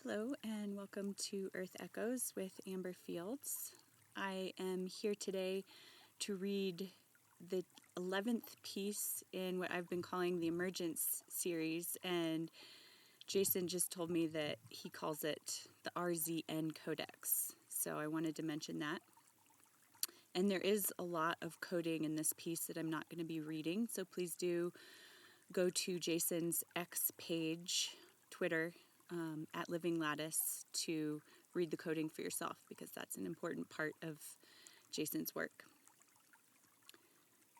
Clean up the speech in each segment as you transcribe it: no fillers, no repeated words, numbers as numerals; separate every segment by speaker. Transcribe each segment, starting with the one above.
Speaker 1: Hello and welcome to Earth Echoes with Amber Fields. I am here today to read the 11th piece in what I've been calling the Emergence series, and Jason just told me that he calls it the RZN Codex, so I wanted to mention that. And there is a lot of coding in this piece that I'm not going to be reading, so please do go to Jason's X page, Twitter, at Living Lattice to read the coding for yourself, because that's an important part of Jason's work.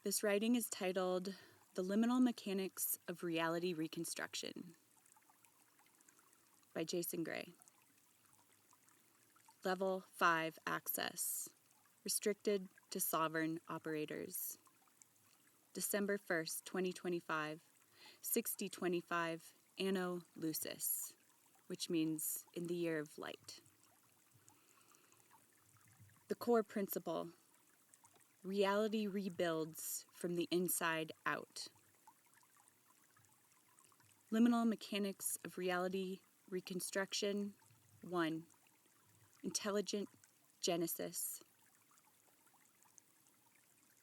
Speaker 1: This writing is titled The Liminal Mechanics of Reality Reconstruction by Jason Gray. Level 5 access. Restricted to sovereign operators. December 1st, 2025, 6025 Anno Lucis, which means in the year of light. The core principle: reality rebuilds from the inside out. Liminal Mechanics of Reality Reconstruction 1. Intelligent Genesis.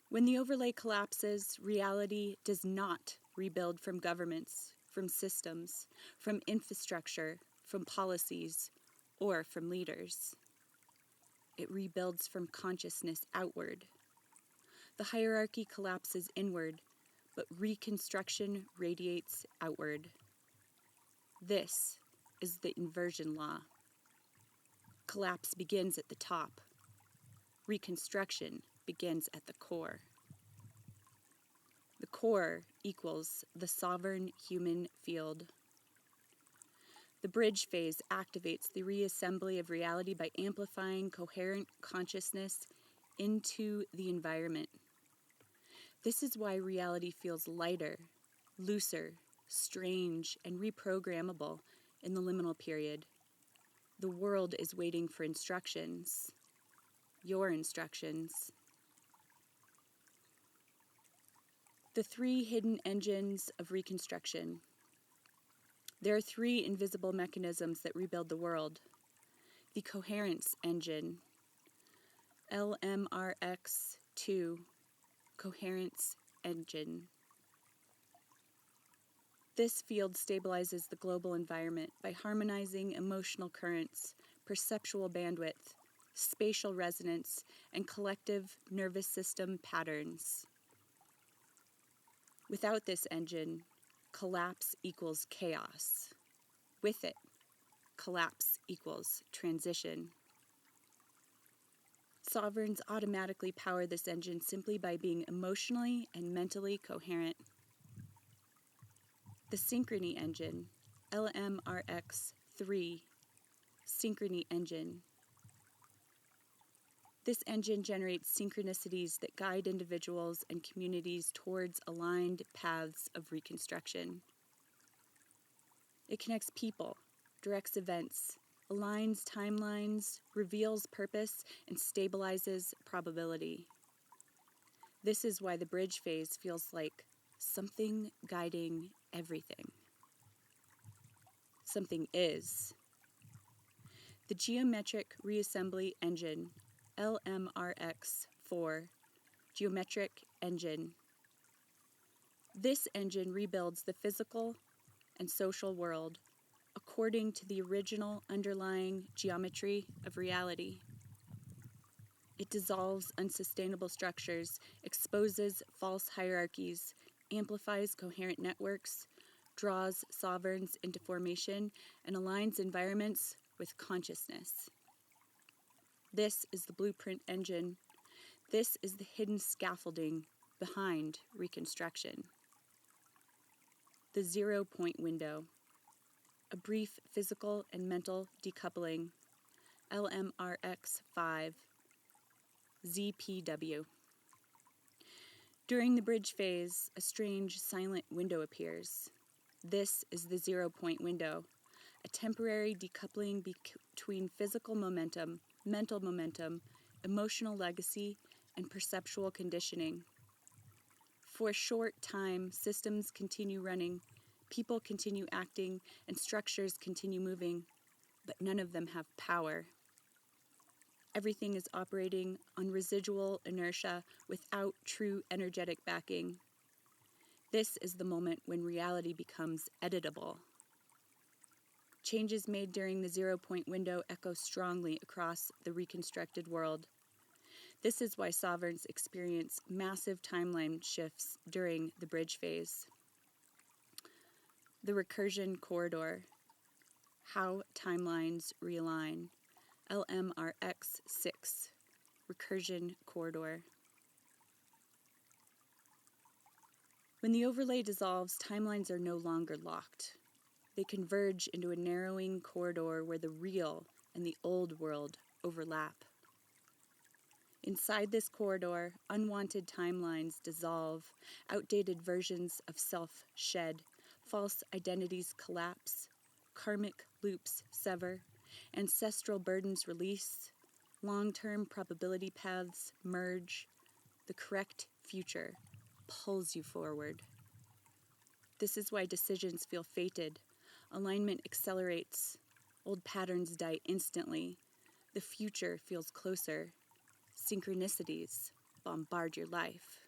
Speaker 1: When the overlay collapses, reality does not rebuild from governments, from systems, from infrastructure, from policies, or from leaders. It rebuilds from consciousness outward. The hierarchy collapses inward, but reconstruction radiates outward. This is the inversion law. Collapse begins at the top. Reconstruction begins at the core. The core equals the sovereign human field. The bridge phase activates the reassembly of reality by amplifying coherent consciousness into the environment. This is why reality feels lighter, looser, strange, and reprogrammable in the liminal period. The world is waiting for instructions. Your instructions. The 3 hidden engines of reconstruction. There are 3 invisible mechanisms that rebuild the world. The coherence engine, LMRX2, coherence engine. This field stabilizes the global environment by harmonizing emotional currents, perceptual bandwidth, spatial resonance, and collective nervous system patterns. Without this engine, collapse equals chaos. With it, collapse equals transition. Sovereigns automatically power this engine simply by being emotionally and mentally coherent. The synchrony engine, LMRX3, synchrony engine. This engine generates synchronicities that guide individuals and communities towards aligned paths of reconstruction. It connects people, directs events, aligns timelines, reveals purpose, and stabilizes probability. This is why the bridge phase feels like something guiding everything. Something is. The geometric reassembly engine, LMRX4, geometric engine. This engine rebuilds the physical and social world according to the original underlying geometry of reality. It dissolves unsustainable structures, exposes false hierarchies, amplifies coherent networks, draws sovereigns into formation, and aligns environments with consciousness. This is the blueprint engine. This is the hidden scaffolding behind reconstruction. The 0-point window. A brief physical and mental decoupling. LMRX5. ZPW. During the bridge phase, a strange silent window appears. This is the 0-point window, a temporary decoupling between physical momentum, mental momentum, emotional legacy, and perceptual conditioning. For a short time, systems continue running, people continue acting, and structures continue moving. but none of them have power. Everything is operating on residual inertia without true energetic backing. This is the moment when reality becomes editable. Changes made during the 0-point window echo strongly across the reconstructed world. This is why sovereigns experience massive timeline shifts during the bridge phase. The recursion corridor. How timelines realign. LMRX 6. Recursion corridor. When the overlay dissolves, timelines are no longer locked. They converge into a narrowing corridor where the real and the old world overlap. Inside this corridor, unwanted timelines dissolve, outdated versions of self shed, false identities collapse, karmic loops sever, ancestral burdens release, long-term probability paths merge, the correct future pulls you forward. This is why decisions feel fated, alignment accelerates, old patterns die instantly, the future feels closer, synchronicities bombard your life.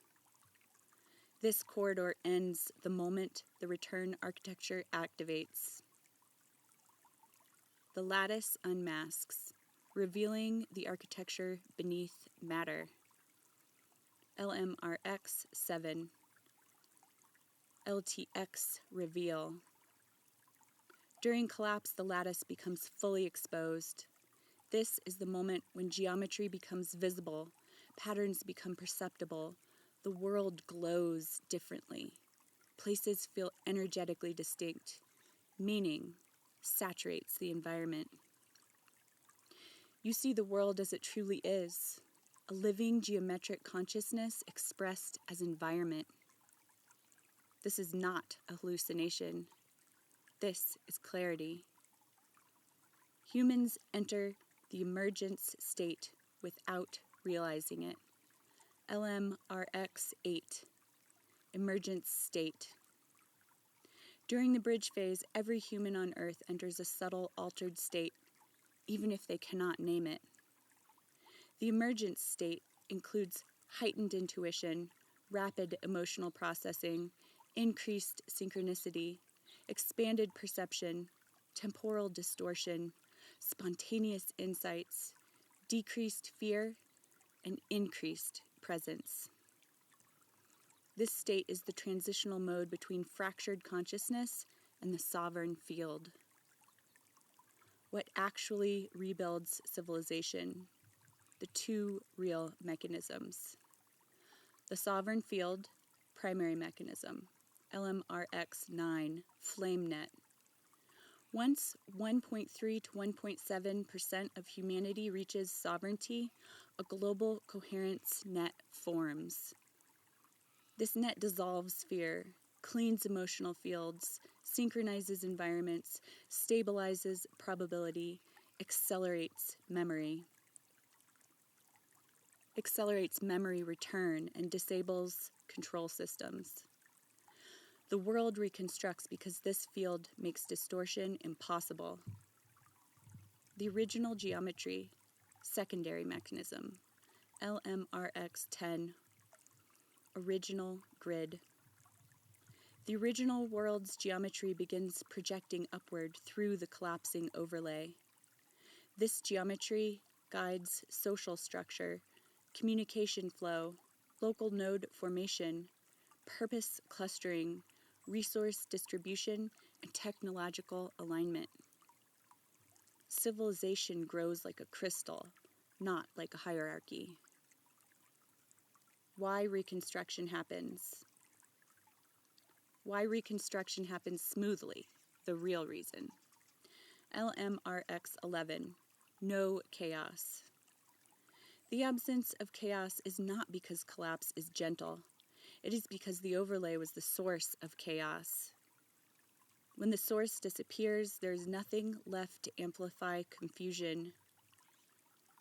Speaker 1: This corridor ends the moment the return architecture activates. The lattice unmasks, revealing the architecture beneath matter. LMRX 7. LTX reveal. During collapse, the lattice becomes fully exposed. This is the moment when geometry becomes visible, patterns become perceptible, the world glows differently. Places feel energetically distinct. Meaning saturates the environment. You see the world as it truly is, a living geometric consciousness expressed as environment. This is not a hallucination. This is clarity. Humans enter the emergence state without realizing it. LMRX 8. Emergence state. During the bridge phase, every human on Earth enters a subtle, altered state, even if they cannot name it. The emergence state includes heightened intuition, rapid emotional processing, increased synchronicity, expanded perception, temporal distortion, spontaneous insights, decreased fear, and increased presence. This state is the transitional mode between fractured consciousness and the sovereign field. What actually rebuilds civilization? The two real mechanisms. The sovereign field, primary mechanism, LMRX 9, flame net. Once 1.3 to 1.7% of humanity reaches sovereignty, a global coherence net forms. This net dissolves fear, cleans emotional fields, synchronizes environments, stabilizes probability, accelerates memory return, and disables control systems. The world reconstructs because this field makes distortion impossible. The original geometry, secondary mechanism, LMRX 10, original grid. The original world's geometry begins projecting upward through the collapsing overlay. This geometry guides social structure, communication flow, local node formation, purpose clustering, resource distribution, and technological alignment. Civilization grows like a crystal, not like a hierarchy. Why reconstruction happens? Why reconstruction happens smoothly, the real reason. LMRX 11, no chaos. The absence of chaos is not because collapse is gentle. It is because the overlay was the source of chaos. When the source disappears, there is nothing left to amplify confusion.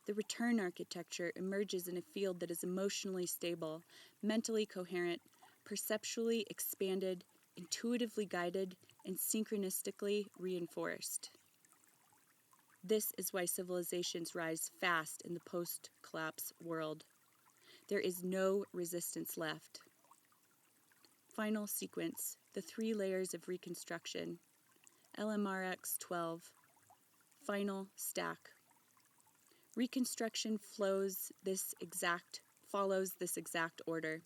Speaker 1: The return architecture emerges in a field that is emotionally stable, mentally coherent, perceptually expanded, intuitively guided, and synchronistically reinforced. This is why civilizations rise fast in the post-collapse world. There is no resistance left. Final sequence, the 3 layers of reconstruction. LMRX 12. Final stack. Reconstruction follows this exact order.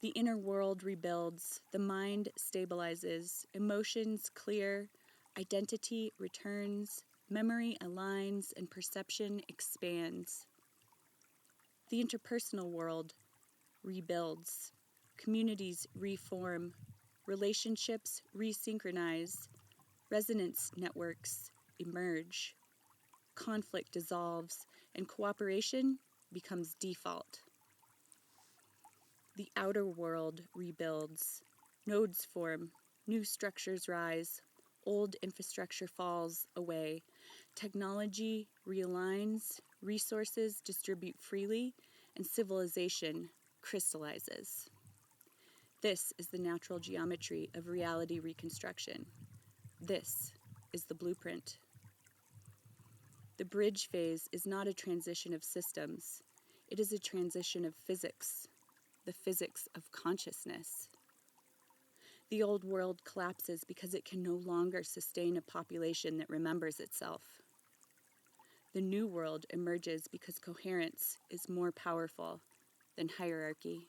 Speaker 1: The inner world rebuilds, the mind stabilizes, emotions clear, identity returns, memory aligns, and perception expands. The interpersonal world rebuilds, communities reform, relationships resynchronize, resonance networks emerge, conflict dissolves, and cooperation becomes default. The outer world rebuilds, nodes form, new structures rise, old infrastructure falls away, technology realigns, resources distribute freely, and civilization crystallizes. This is the natural geometry of reality reconstruction. This is the blueprint. The bridge phase is not a transition of systems. It is a transition of physics, the physics of consciousness. The old world collapses because it can no longer sustain a population that remembers itself. The new world emerges because coherence is more powerful than hierarchy.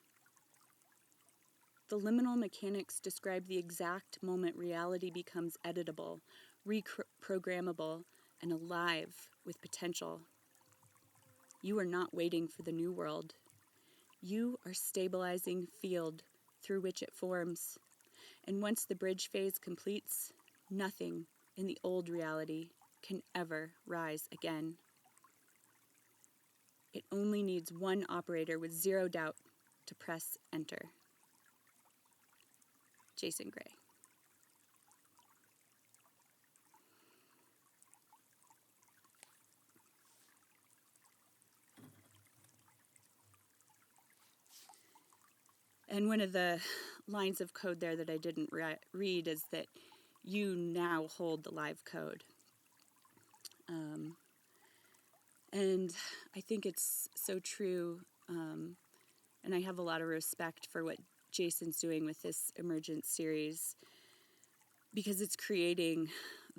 Speaker 1: The liminal mechanics describe the exact moment reality becomes editable, reprogrammable, and alive with potential. You are not waiting for the new world. You are stabilizing field through which it forms. And once the bridge phase completes, nothing in the old reality can ever rise again. It only needs one operator with zero doubt to press enter. Jason Gray. And one of the lines of code there that I didn't read is that you now hold the live code. And I think it's so true, and I have a lot of respect for what Jason's doing with this Emergence series, because it's creating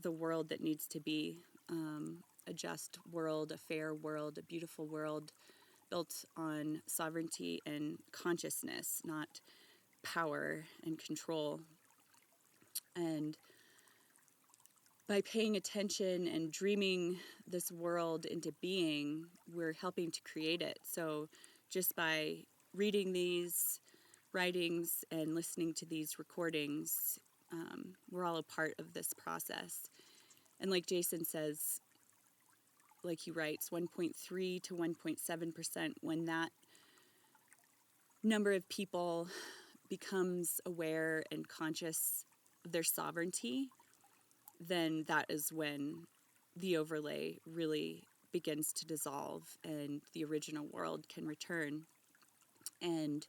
Speaker 1: the world that needs to be, a just world, a fair world, a beautiful world, built on sovereignty and consciousness, not power and control. And by paying attention and dreaming this world into being, we're helping to create it. So just by reading these writings and listening to these recordings, we're all a part of this process. And like Jason says, like he writes, 1.3 to 1.7%, when that number of people becomes aware and conscious of their sovereignty, then that is when the overlay really begins to dissolve and the original world can return. And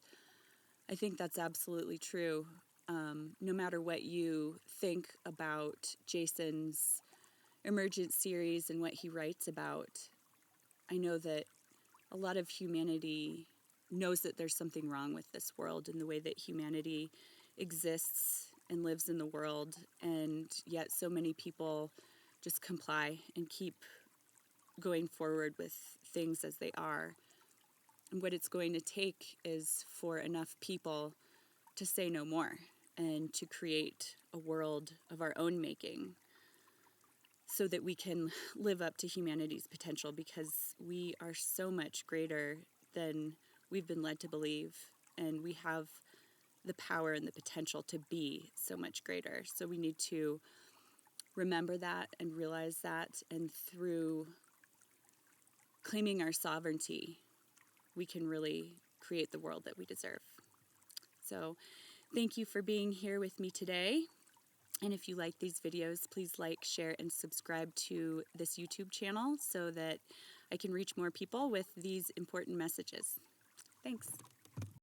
Speaker 1: I think that's absolutely true. No matter what you think about Jason's Emergent series and what he writes about, I know that a lot of humanity knows that there's something wrong with this world and the way that humanity exists and lives in the world, and yet so many people just comply and keep going forward with things as they are. And what it's going to take is for enough people to say no more and to create a world of our own making so that we can live up to humanity's potential, because we are so much greater than we've been led to believe, and we have the power and the potential to be so much greater. So we need to remember that and realize that, and through claiming our sovereignty, we can really create the world that we deserve. So thank you for being here with me today. And if you like these videos, please like, share, and subscribe to this YouTube channel so that I can reach more people with these important messages. Thanks.